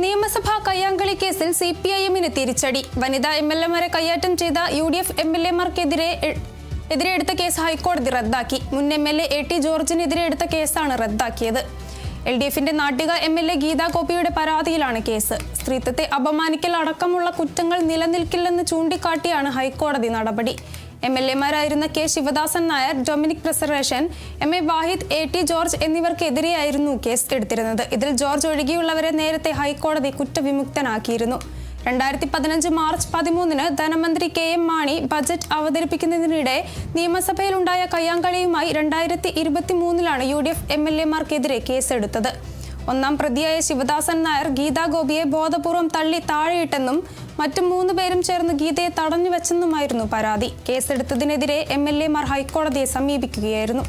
നിയമസഭാ കയ്യാങ്കളി കേസിൽ CPIM-ന് തിരിച്ചടി. വനിതാ MLA-മാരെ കയ്യേറ്റം ചെയ്ത UDF MLA-മാർക്കെതിരെ എടുത്ത കേസ് ഹൈക്കോടതി റദ്ദാക്കി. മുൻ MLA AT ജോർജിനെതിരെ എടുത്ത കേസാണ് റദ്ദാക്കിയത്. LDF-ന്റെ നാട്ടിക MLA ഗീതാ ഗോപിയുടെ പരാതിയിലാണ് കേസ്. സ്ത്രീത്വത്തെ അപമാനിക്കൽ അടക്കമുള്ള കുറ്റങ്ങൾ നിലനിൽക്കില്ലെന്ന് ചൂണ്ടിക്കാട്ടിയാണ് ഹൈക്കോടതി നടപടി. MLA-മാരായിരുന്ന K. Sivadasan Nair, Dominic Presentation, MA Wahid, AT George എന്നിവർക്കെതിരെയായിരുന്നു കേസ് എടുത്തിരുന്നത്. ഇതിൽ ജോർജ് ഒഴികെയുള്ളവരെ നേരത്തെ ഹൈക്കോടതി കുറ്റവിമുക്തനാക്കിയിരുന്നു. 2015 മാർച്ച് 13-ന് ധനമന്ത്രി KM മാണി ബജറ്റ് അവതരിപ്പിക്കുന്നതിനിടെ നിയമസഭയിലുണ്ടായ കയ്യാങ്കളിയുമായി 2023-ലാണ് UDF MLA-മാർക്കെതിരെ കേസെടുത്തത്. ഒന്നാം പ്രതിയായ ശിവദാസൻ നായർ ഗീതാ ഗോപിയെ ബോധപൂർവം തള്ളി താഴെയിട്ടെന്നും മറ്റു 3 പേരും ചേർന്ന് ഗീതയെ തടഞ്ഞുവെച്ചെന്നുമായിരുന്നു പരാതി. കേസെടുത്തതിനെതിരെ MLA-മാർ ഹൈക്കോടതിയെ സമീപിക്കുകയായിരുന്നു.